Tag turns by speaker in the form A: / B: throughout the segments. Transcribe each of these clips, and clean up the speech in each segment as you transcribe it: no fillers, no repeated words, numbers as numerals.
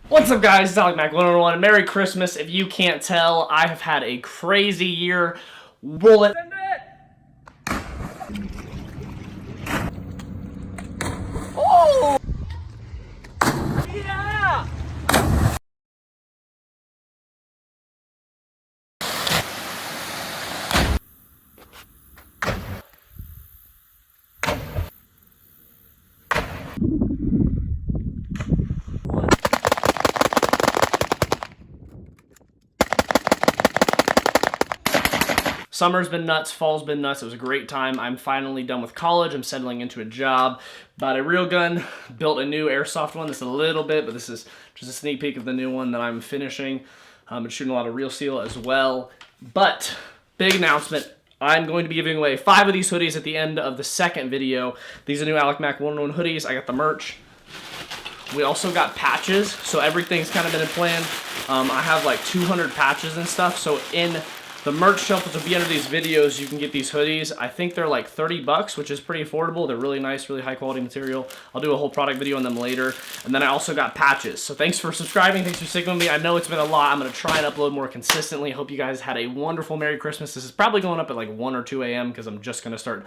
A: What's up, guys? It's xmaxx 101. Merry Christmas. If you can't tell, I have had a crazy year. Roll it. Oh! Yeah! Summer's been nuts, fall's been nuts. It was a great time. I'm finally done with college. I'm settling into a job. Bought a real gun, built a new Airsoft one. This is a little bit, but this is just a sneak peek of the new one that I'm finishing. I'm shooting a lot of real steel as well. But, big announcement. I'm going to be giving away 5 of these hoodies at the end of the second video. These are new xmaxx 101 hoodies. I got the merch. We also got patches, so everything's kind of been in plan. I have like 200 patches and stuff, so in the merch shelf, which will be under these videos, you can get these hoodies. I think they're like 30 bucks, which is pretty affordable. They're really nice, really high quality material. I'll do a whole product video on them later. And then I also got patches. So thanks for subscribing. Thanks for sticking with me. I know it's been a lot. I'm going to try and upload more consistently. I hope you guys had a wonderful Merry Christmas. This is probably going up at like 1 or 2 a.m. because I'm just going to start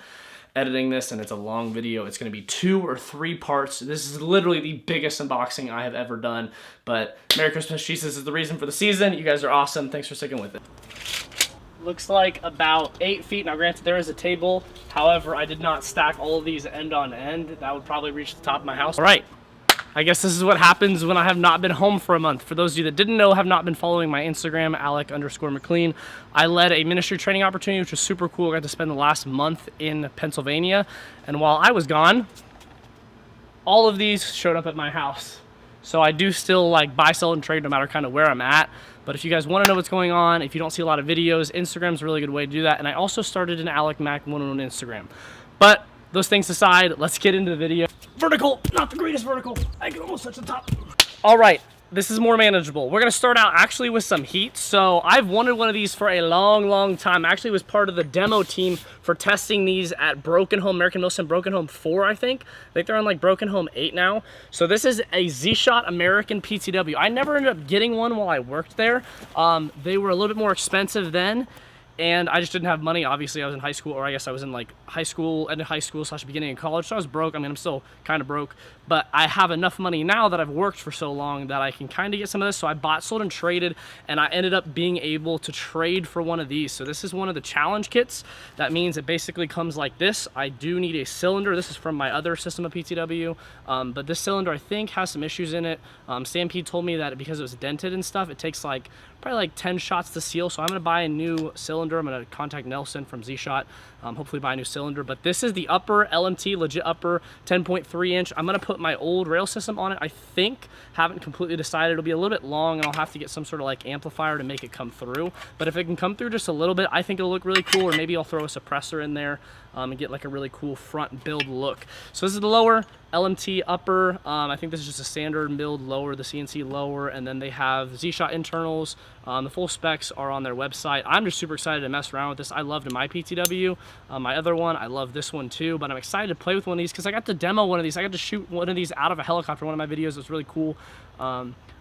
A: editing this, and it's a long video. It's going to be 2 or 3 parts. This is literally the biggest unboxing I have ever done. But Merry Christmas, Jesus is the reason for the season. You guys are awesome. Thanks for sticking with it. Looks like about 8 feet. Now granted, there is a table. However, I did not stack all of these end on end. That would probably reach the top of my house. All right. I guess this is what happens when I have not been home for a month. For those of you that didn't know, have not been following my Instagram, Alec_McLean, I led a ministry training opportunity, which was super cool. I got to spend the last month in Pennsylvania. And while I was gone, all of these showed up at my house. So I do still like buy, sell, and trade no matter kind of where I'm at. But if you guys want to know what's going on, if you don't see a lot of videos, Instagram's a really good way to do that. And I also started an xmaxx 101 Instagram. But those things aside, let's get into the video. Vertical, not the greatest vertical. I can almost touch the top. All right, this is more manageable. We're gonna start out actually with some heat. So I've wanted one of these for a long time. I actually was part of the demo team for testing these at Broken Home, American Milsim Broken Home 4, I think. I think they're on like Broken Home 8 now. So this is a Z-Shot American PTW. I never ended up getting one while I worked there. They were a little bit more expensive then, and I just didn't have money. Obviously, I was in high school, or I guess I was in like high school, end of high school / beginning of college, so I was broke. I mean, I'm still kind of broke, but I have enough money now that I've worked for so long that I can kind of get some of this. So I bought, sold, and traded, and I ended up being able to trade for one of these. So this is one of the challenge kits. That means it basically comes like this. I do need a cylinder. This is from my other system of PTW, but this cylinder I think has some issues in it. Stampede told me that because it was dented and stuff, it takes like probably like 10 shots to seal. So I'm gonna buy a new cylinder. I'm gonna contact Nelson from Z-Shot, hopefully buy a new cylinder. But this is the upper LMT, legit upper 10.3 inch. I'm gonna put my old rail system on it. I think, haven't completely decided. It'll be a little bit long, and I'll have to get some sort of like amplifier to make it come through. But if it can come through just a little bit, I think it'll look really cool. Or maybe I'll throw a suppressor in there and get like a really cool front build look. So this is the lower, LMT upper. I think this is just a standard build lower, the CNC lower, and then they have Z-Shot internals. The full specs are on their website. I'm just super excited to mess around with this. I loved my PTW. My other one, I love this one too, but I'm excited to play with one of these because I got to demo one of these. I got to shoot one of these out of a helicopter. One of my videos was really cool.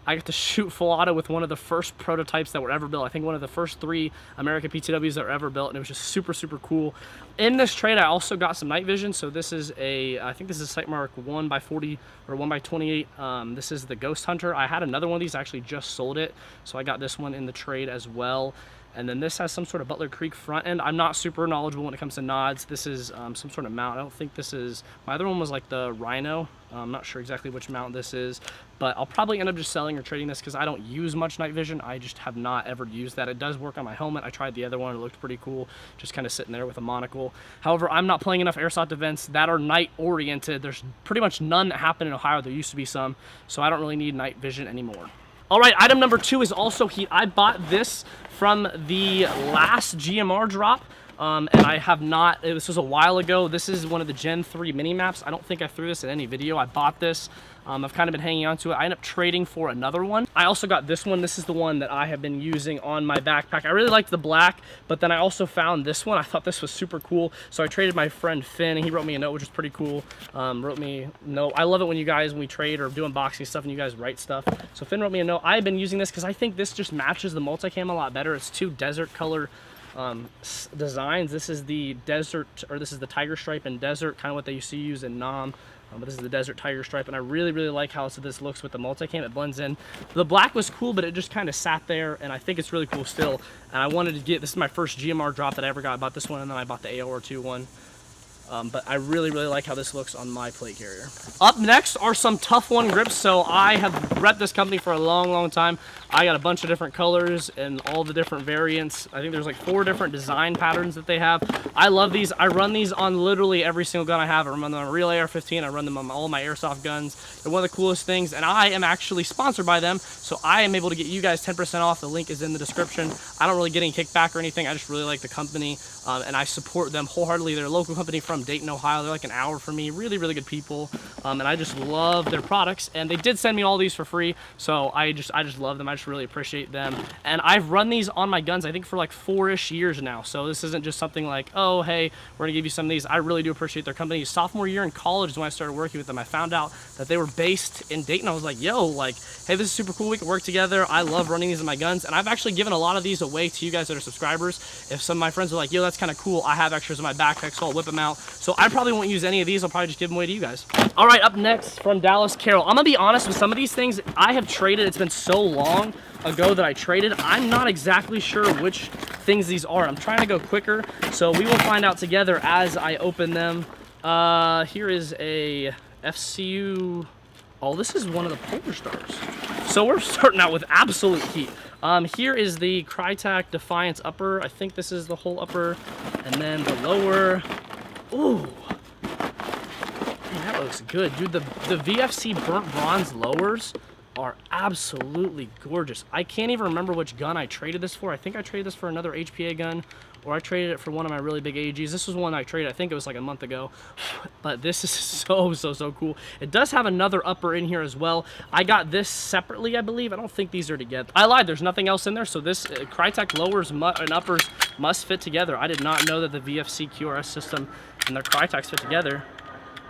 A: I got to shoot full auto with one of the first prototypes that were ever built. I think one of the first 3 American PTWs that were ever built, and it was just super cool. In this trade, I also got some night vision. So this is a, I think this is Sightmark 1x40 or 1x28. This is the Ghost Hunter. I had another one of these, I actually just sold it. So I got this one in the trade as well. And then this has some sort of Butler Creek front end. I'm not super knowledgeable when it comes to nods. This is some sort of mount. I don't think this is, my other one was like the Rhino. I'm not sure exactly which mount this is, but I'll probably end up just selling or trading this because I don't use much night vision. I just have not ever used that. It does work on my helmet. I tried the other one. It looked pretty cool, just kind of sitting there with a monocle. However, I'm not playing enough Airsoft events that are night oriented. There's pretty much none that happen in Ohio. There used to be some, so I don't really need night vision anymore. All right, item number 2 is also heat. I bought this from the last GMR drop. and I have not, this was a while ago. This is one of the Gen 3 mini maps. I don't think I threw this in any video. I bought this. I've kind of been hanging on to it. I ended up trading for another one. I also got this one. This is the one that I have been using on my backpack. I really liked the black, but then I also found this one. I thought this was super cool, so I traded my friend Finn, and he wrote me a note, which is pretty cool. Wrote me a note. I love it when you guys, when we trade or do unboxing stuff and you guys write stuff. So Finn wrote me a note. I've been using this because I think this just matches the multicam a lot better. It's two desert color designs. This is the desert, or this is the tiger stripe and desert, kind of what they used to use in Nam. But this is the desert tiger stripe, and I really like how this looks with the multicam. It blends in. The black was cool, but it just kind of sat there, and I think it's really cool still. And I wanted to get, this is my first GMR drop that I ever got. I bought this one, and then I bought the AOR2 one. But I really like how this looks on my plate carrier. Up next are some Tough One grips. So I have repped this company for a long time. I got a bunch of different colors and all the different variants. I think there's like 4 different design patterns that they have. I love these. I run these on literally every single gun I have. I run them on a real AR-15. I run them on all my airsoft guns. They're one of the coolest things, and I am actually sponsored by them, so I am able to get you guys 10% off. The link is in the description. I don't really get any kickback or anything. I just really like the company, and I support them wholeheartedly. They're a local company from Dayton, Ohio. They're like an hour from me. Really good people, and I just love their products. And they did send me all these for free, so I just love them. I just really appreciate them. And I've run these on my guns, I think, for like 4-ish years now. So this isn't just something like, oh, hey, we're gonna give you some of these. I really do appreciate their company. Sophomore year in college is when I started working with them. I found out that they were based in Dayton. I was like, yo, like, hey, this is super cool. We can work together. I love running these in my guns, and I've actually given a lot of these away to you guys that are subscribers. If some of my friends are like, yo, that's kind of cool, I have extras in my backpack, so I'll whip them out. So I probably won't use any of these. I'll probably just give them away to you guys. All right, up next from Dallas Carroll. I'm gonna be honest, with some of these things I have traded. It's been so long ago that I traded. I'm not exactly sure which things these are. I'm trying to go quicker, so we will find out together as I open them. Here is a FCU. Oh, this is one of the Polar Stars. So we're starting out with absolute heat. Here is the Crytek Defiance upper. I think this is the whole upper, and then the lower. Ooh, man, that looks good, dude. The VFC burnt bronze lowers are absolutely gorgeous. I can't even remember which gun I traded this for. I think I traded this for another HPA gun, or I traded it for one of my really big AGs. This was one I traded, I think it was like a month ago. But this is so cool. It does have another upper in here as well. I got this separately, I believe. I don't think these are together. I lied, there's nothing else in there. So this Crytek lowers and uppers must fit together. I did not know that the VFC QRS system and their Crytek's fit together,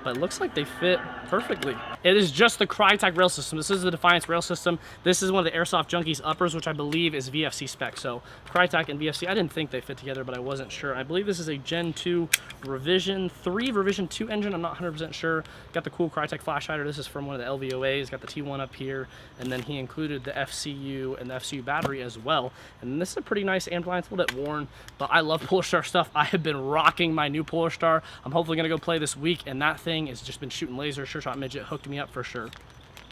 A: but it looks like they fit perfectly. It is just the Crytek rail system. This is the Defiance rail system. This is one of the Airsoft Junkies uppers, which I believe is VFC spec. So Crytek and VFC, I didn't think they fit together, but I wasn't sure. I believe this is a Gen 2 Revision 3, Revision 2 engine. I'm not 100% sure. Got the cool Crytek flash hider. This is from one of the LVOAs. Got the T1 up here, and then he included the FCU and the FCU battery as well. And this is a pretty nice amp line. It's a little bit worn, but I love Polar Star stuff. I have been rocking my new Polar Star. I'm hopefully gonna go play this week, and that thing has just been shooting laser. Sure Shot Midget hooked me up for sure.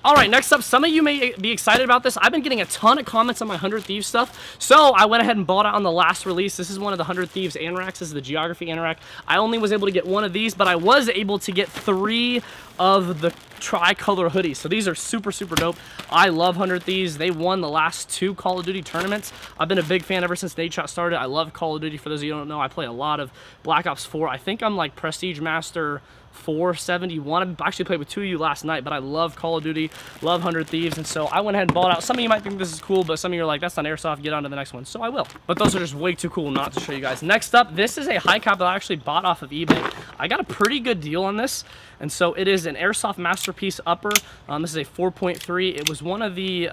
A: All right, next up, some of you may be excited about this. I've been getting a ton of comments on my 100 Thieves stuff, so I went ahead and bought it on the last release. This is one of the 100 Thieves anoraks. This is the Geography anorak. I only was able to get one of these, but I was able to get 3 of the tricolor hoodies. So these are super dope. I love 100 Thieves. They won the last 2 Call of Duty tournaments. I've been a big fan ever since Nade Shot started. I love Call of Duty. For those of you who don't know, I play a lot of Black Ops 4. I think I'm like Prestige Master 471. I actually played with 2 of you last night, but I love Call of Duty, love 100 Thieves, and so I went ahead and bought out. Some of you might think this is cool, but some of you are like, that's not Airsoft, get on to the next one. So I will. But those are just way too cool not to show you guys. Next up, this is a high cap that I actually bought off of eBay. I got a pretty good deal on this, and so it is an Airsoft Masterpiece upper. This is a 4.3. It was one of the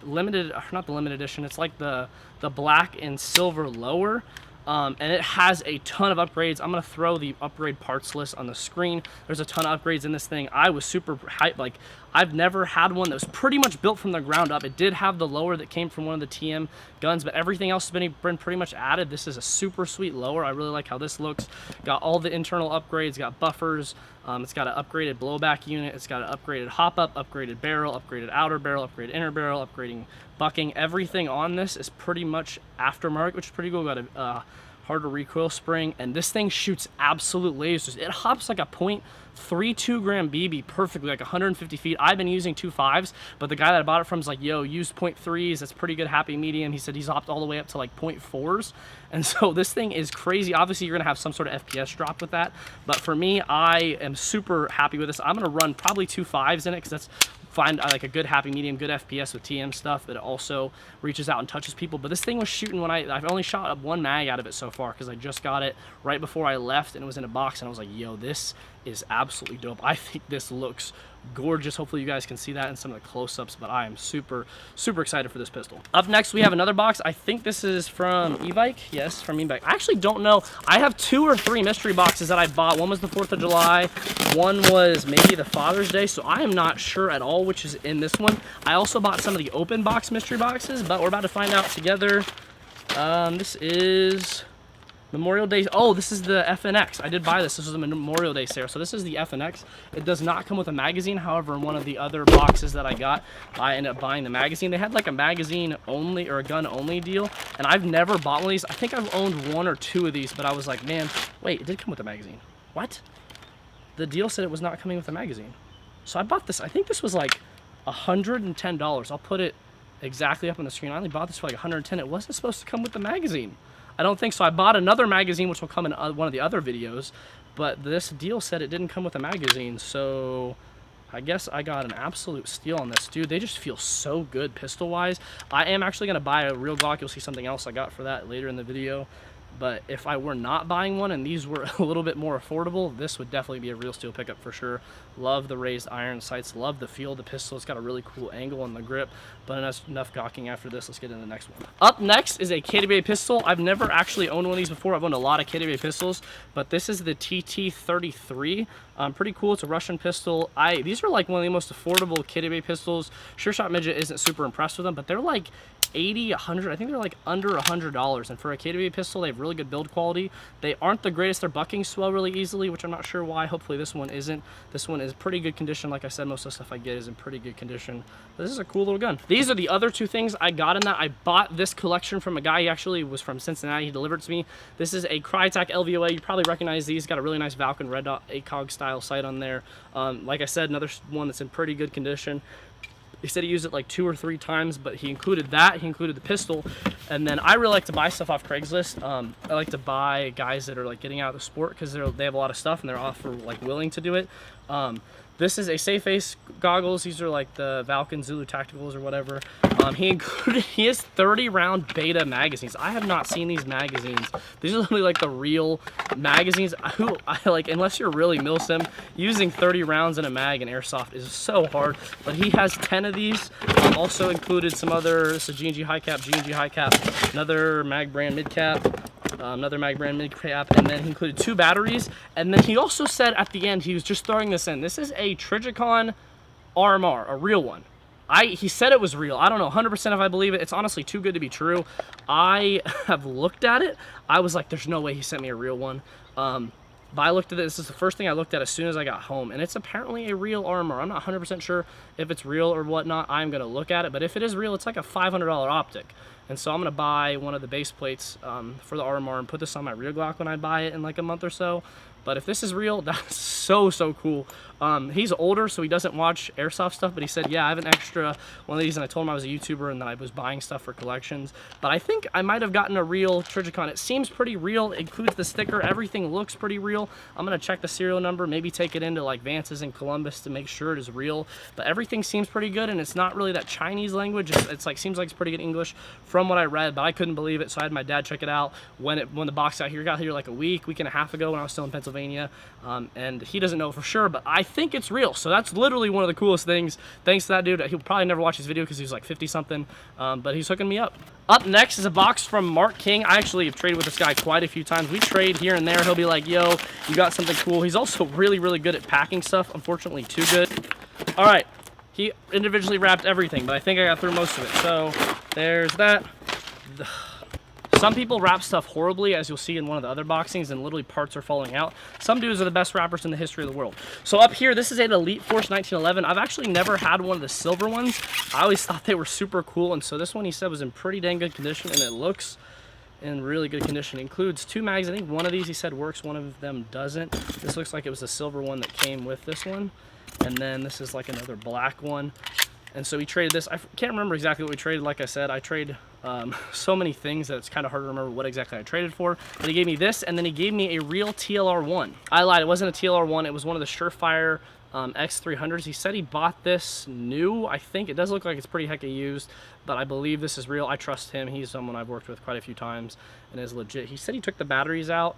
A: limited, not the limited edition, it's like the black and silver lower. And it has a ton of upgrades. I'm gonna throw the upgrade parts list on the screen. There's a ton of upgrades in this thing. I was super hyped. Like, I've never had one that was pretty much built from the ground up. It did have the lower that came from one of the TM guns, but everything else has been pretty much added. This is a super sweet lower. I really like how this looks. Got all the internal upgrades, got buffers. It's got an upgraded blowback unit. It's got an upgraded hop-up, upgraded barrel, upgraded outer barrel, upgraded inner barrel, upgrading bucking. Everything on this is pretty much aftermarket, which is pretty cool. Got a harder recoil spring, and this thing shoots absolute lasers. It hops like a .32 gram BB perfectly, like 150 feet. I've been using 2.5s, but the guy that I bought it from is like, yo, use .3s. That's pretty good, happy medium. He said he's hopped all the way up to like .4s. And so this thing is crazy. Obviously, you're gonna have some sort of FPS drop with that, but for me, I am super happy with this. I'm gonna run probably 2.5s in it because that's find like a good happy medium, good FPS with TM stuff, but it also reaches out and touches people. But this thing was shooting when I've only shot up 1 mag out of it so far because I just got it right before I left and it was in a box, and I was like, yo, this is absolutely dope. I think this looks gorgeous. Hopefully you guys can see that in some of the close-ups, but I am super excited for this pistol. Up next, we have another box. I think this is from e-bike. Yes, from e-bike. I actually don't know. I have 2 or 3 mystery boxes that I bought. One was the 4th of July. One was maybe the Father's Day, so I am not sure at all which is in this one. I also bought some of the open box mystery boxes, but we're about to find out together. This is Memorial Day. Oh, this is the FNX. I did buy this. This was a Memorial Day sale. So this is the FNX. It does not come with a magazine. However, in one of the other boxes that I got, I ended up buying the magazine. They had like a magazine only or a gun only deal, and I've never bought one of these. I think I've owned 1 or 2 of these, but I was like, man, wait, it did come with a magazine. What? The deal said it was not coming with a magazine. So I bought this. I think this was like $110. I'll put it exactly up on the screen. I only bought this for like $110. It wasn't supposed to come with the magazine. I don't think so. I bought another magazine, which will come in one of the other videos, but this deal said it didn't come with a magazine, so I guess I got an absolute steal on this. Dude, they just feel so good pistol-wise. I am actually going to buy a real Glock. You'll see something else I got for that later in the video. But if I were not buying one and these were a little bit more affordable, this would definitely be a real steel pickup for sure. Love the raised iron sights, love the feel of the pistol. It's got a really cool angle on the grip, but enough gawking after this. Let's get into the next one. Up next is a KWA pistol. I've never actually owned one of these before. I've owned a lot of KWA pistols, but this is the TT33. Pretty cool. It's a Russian pistol. These are like one of the most affordable KWA pistols. Sure Shot Midget isn't super impressed with them, but they're like 80, 100. I think they're like under $100. And for a KWA pistol, they have really good build quality. They aren't the greatest. Their buckings swell really easily, which I'm not sure why. Hopefully this one isn't. This one is pretty good condition. Like I said, most of the stuff I get is in pretty good condition. But this is a cool little gun. These are the other 2 things I got in that. I bought this collection from a guy. He actually was from Cincinnati. He delivered it to me. This is a Crytek LVOA. You probably recognize these. Got a really nice Valken red dot ACOG style sight on there. Like I said, another one that's in pretty good condition. He said he used it like 2 or 3 times, but he included that. He included the pistol. And then I really like to buy stuff off Craigslist. I like to buy guys that are like getting out of the sport because they have a lot of stuff and they're offer like willing to do it. This is a safe face goggles. These are like the Valken Zulu Tacticals or whatever. He has 30 round beta magazines. I have not seen these magazines. These are literally like the real magazines. Unless you're really milsim, using 30 rounds in a mag in Airsoft is so hard. But he has 10 of these. Also included some other, this is G&G high cap, G&G high cap, another mag brand mid cap. Another mag brand mid cap, and then he included 2 batteries. And then he also said at the end, he was just throwing this in. This is a Trijicon RMR, a real one. He said it was real. I don't know 100% if I believe it. It's honestly too good to be true. I have looked at it. I was like, there's no way he sent me a real one. But I looked at it. This is the first thing I looked at as soon as I got home, and it's apparently a real RMR. I'm not 100% sure if it's real or whatnot. I'm going to look at it, but if it is real, it's like a $500 optic. And so I'm going to buy one of the base plates for the RMR and put this on my rear Glock when I buy it in like a month or so. But if this is real, that's so cool. He's older, so he doesn't watch Airsoft stuff, but he said, yeah, I have an extra one of these, and I told him I was a YouTuber and that I was buying stuff for collections. But I think I might have gotten a real Trijicon. It seems pretty real. It includes the sticker. Everything looks pretty real. I'm going to check the serial number, maybe take it into like Vance's in Columbus to make sure it is real. But everything seems pretty good, and it's not really that Chinese language. It's like, seems like it's pretty good English from what I read, but I couldn't believe it, so I had my dad check it out when the box got here like a week and a half ago when I was still in Pennsylvania. And he doesn't know for sure, but I think it's real. So that's literally one of the coolest things. Thanks to that dude. He'll probably never watch this video because he's like 50 something, but he's hooking me up. Up next is a box from Mark King. I actually have traded with this guy quite a few times. We trade here and there. He'll be like, yo, you got something cool. He's also really good at packing stuff. Unfortunately, too good. All right. He individually wrapped everything, but I think I got through most of it. So there's that. Some people wrap stuff horribly, as you'll see in one of the other boxings, and literally parts are falling out. Some dudes are the best wrappers in the history of the world. So up here, this is an Elite Force 1911. I've actually never had one of the silver ones. I always thought they were super cool, and so this one he said was in pretty dang good condition, and it looks in really good condition. It includes 2 mags. I think one of these he said works, one of them doesn't. This looks like it was the silver one that came with this one. And then this is like another black one. And so we traded this. I can't remember exactly what we traded. Like I said, I trade so many things that it's kind of hard to remember what exactly I traded for. But he gave me this, and then he gave me a real TLR1. I lied, it wasn't a TLR1. It was one of the Surefire X300s. He said he bought this new. I think it does look like it's pretty hecka used, but I believe this is real. I trust him. He's someone I've worked with quite a few times and is legit. He said he took the batteries out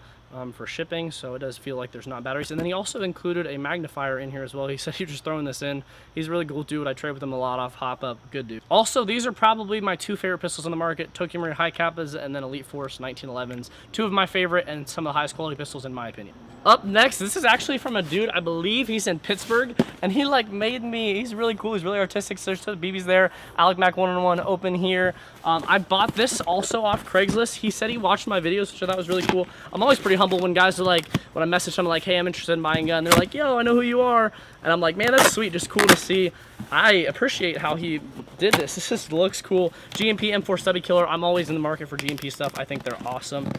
A: for shipping, so it does feel like there's not batteries. And then he also included a magnifier in here as well. He said he was just throwing this in. He's a really cool dude. I trade with him a lot off Hop Up. Good dude. Also, these are probably my 2 favorite pistols on the market, Tokyo Marine High Kappas and then Elite Force 1911s. 2 of my favorite and some of the highest quality pistols in my opinion. Up next, this is actually from a dude, I believe he's in Pittsburgh, and he like made me, he's really cool, he's really artistic. So there's the BBs there, AlecMac 1-on-1 open here. I bought this also off Craigslist. He said he watched my videos, which I thought was really cool. I'm always pretty humble when guys are like, when I message them like, hey, I'm interested in buying a gun, they're like, yo, I know who you are. And I'm like, man, that's sweet, just cool to see. I appreciate how he did this. This just looks cool. GMP M4 Stubby Killer. I'm always in the market for GMP stuff. I think they're awesome.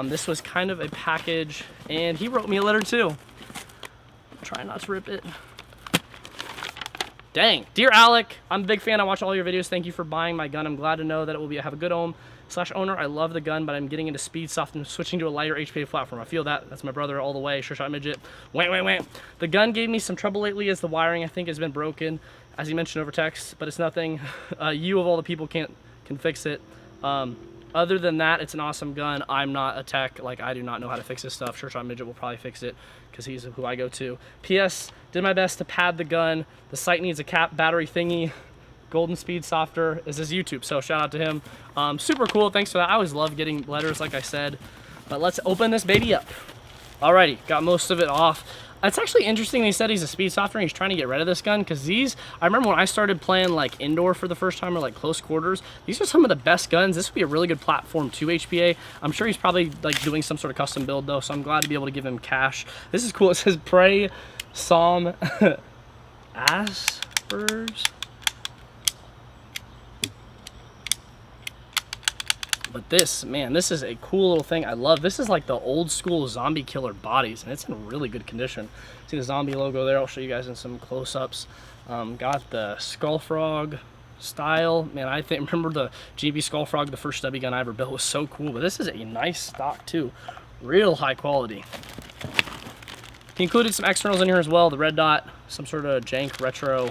A: This was kind of a package, and he wrote me a letter too. Try not to rip it. Dang. Dear Alec, I'm a big fan. I watch all your videos. Thank you for buying my gun. I'm glad to know that it will have a good home/owner. I love the gun, but I'm getting into speed soft and switching to a lighter HPA platform. I feel that. That's my brother all the way. Sure shot midget. Wait. The gun gave me some trouble lately as the wiring I think has been broken, as he mentioned over text, but it's nothing. You of all the people can fix it. Other than that, it's an awesome gun. I'm not a tech. Like, I do not know how to fix this stuff. Sure shot midget will probably fix it because he's who I go to. P.S. Did my best to pad the gun. The sight needs a cap battery thingy. Golden Speed Softer is his YouTube, so shout out to him. Super cool. Thanks for that. I always love getting letters, like I said. But let's open this baby up. Alrighty, got most of it off. It's actually interesting. He said he's a speed softener and he's trying to get rid of this gun because these, I remember when I started playing like indoor for the first time or like close quarters, these are some of the best guns. This would be a really good platform to HPA. I'm sure he's probably like doing some sort of custom build though, so I'm glad to be able to give him cash. This is cool. It says Prey Psalm Aspers. But this, man, this is a cool little thing. I love this. Is like the old school zombie killer bodies, and it's in really good condition. See the zombie logo there. I'll show you guys in some close-ups. Got the Skull Frog style. Man, I think remember the GB Skull Frog, the first stubby gun I ever built, was so cool. But this is a nice stock too, real high quality. He included some externals in here as well. The red dot, some sort of jank retro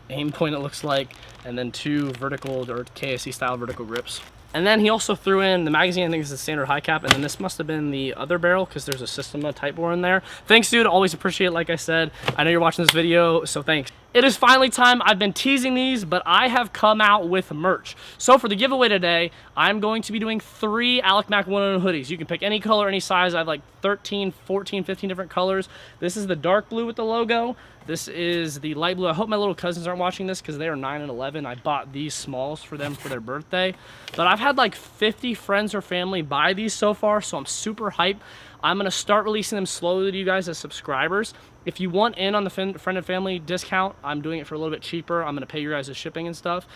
A: aim point it looks like, and then 2 vertical or KSC style vertical grips. And then he also threw in the magazine. I think this is a standard high cap, and then this must have been the other barrel because there's a Systema type bore in there. Thanks, dude. Always appreciate it. Like I said, I know you're watching this video, so thanks. It is finally time. I've been teasing these, but I have come out with merch. So for the giveaway today, I'm going to be doing 3 AlecMac 1-on-1 hoodies. You can pick any color, any size. I have like 13, 14, 15 different colors. This is the dark blue with the logo. This is the light blue. I hope my little cousins aren't watching this because they are 9 and 11. I bought these smalls for them for their birthday. But I've had like 50 friends or family buy these so far, so I'm super hyped. I'm going to start releasing them slowly to you guys as subscribers. If you want in on the friend and family discount, I'm doing it for a little bit cheaper. I'm going to pay you guys the shipping and stuff.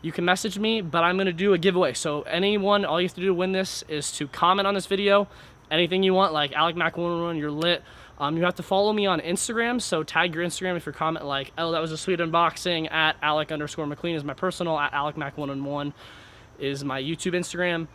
A: You can message me, but I'm going to do a giveaway. So anyone, all you have to do to win this is to comment on this video. Anything you want, like AlecMac 1-on-1, you're lit. You have to follow me on Instagram, so tag your Instagram if you comment like, oh, that was a sweet unboxing, at Alec_McLean is my personal, at AlecMac 1-on-1 is my YouTube Instagram.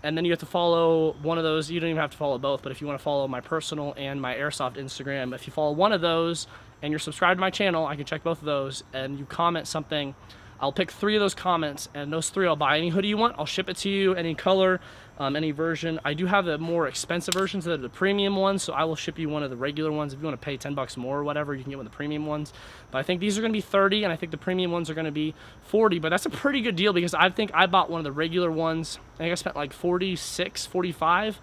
A: And then you have to follow one of those. You don't even have to follow both, but if you want to follow my personal and my Airsoft Instagram, if you follow one of those and you're subscribed to my channel, I can check both of those, and you comment something, I'll pick 3 of those comments, and those 3 I'll buy. Any hoodie you want, I'll ship it to you, any color, any version. I do have the more expensive versions that are the premium ones, so I will ship you one of the regular ones. If you want to pay 10 bucks more or whatever, you can get one of the premium ones. But I think these are going to be 30, and I think the premium ones are going to be 40, but that's a pretty good deal because I think I bought one of the regular ones. I think I spent like 46, 45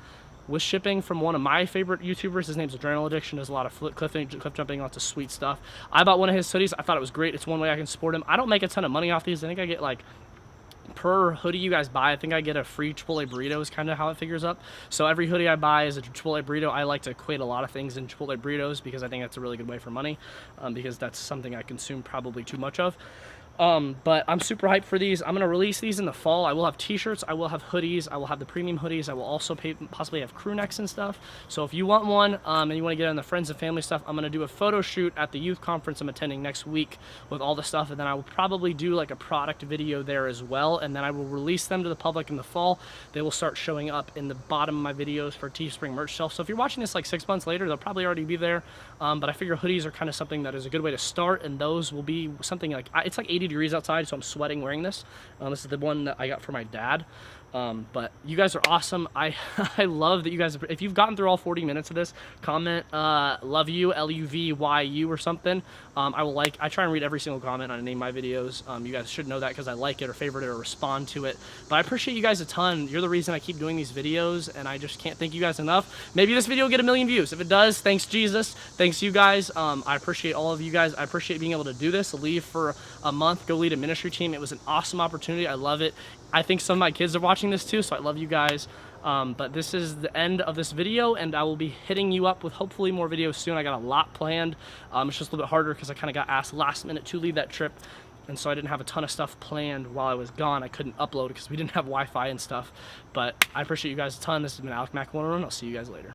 A: with shipping from one of my favorite YouTubers. His name's Adrenal Addiction. Does a lot of cliff jumping, lots of sweet stuff. I bought one of his hoodies. I thought it was great. It's one way I can support him. I don't make a ton of money off these. I think I get like, per hoodie you guys buy, I think I get a free Chipotle burrito is kind of how it figures up. So every hoodie I buy is a Chipotle burrito. I like to equate a lot of things in Chipotle burritos because I think that's a really good way for money, because that's something I consume probably too much of. But I'm super hyped for these. I'm going to release these in the fall. I will have t-shirts, I will have hoodies, I will have the premium hoodies, I will also possibly have crew necks and stuff. So if you want one and you want to get on the friends and family stuff, I'm going to do a photo shoot at the youth conference I'm attending next week with all the stuff, and then I will probably do like a product video there as well, and then I will release them to the public in the fall. They will start showing up in the bottom of my videos for Teespring merch shelf. So if you're watching this like 6 months later, they'll probably already be there. But I figure hoodies are kind of something that is a good way to start, and those will be something like, it's like 80 degrees outside, so I'm sweating wearing this. This is the one that I got for my dad. But you guys are awesome. I love that you guys, if you've gotten through all 40 minutes of this, comment love you, LUVYU or something. I try and read every single comment on any of my videos. You guys should know that because I like it or favorite it or respond to it. But I appreciate you guys a ton. You're the reason I keep doing these videos, and I just can't thank you guys enough. Maybe this video will get 1 million views. If it does, thanks Jesus, thanks you guys. I appreciate all of you guys. I appreciate being able to do this, leave for a month, go lead a ministry team. It was an awesome opportunity. I love it. I think some of my kids are watching this too, so I love you guys. But this is the end of this video, and I will be hitting you up with hopefully more videos soon. I got a lot planned. It's just a little bit harder because I kind of got asked last minute to leave that trip, and so I didn't have a ton of stuff planned while I was gone. I couldn't upload because we didn't have Wi-Fi and stuff. But I appreciate you guys a ton. This has been Alex Mack 101. I'll see you guys later.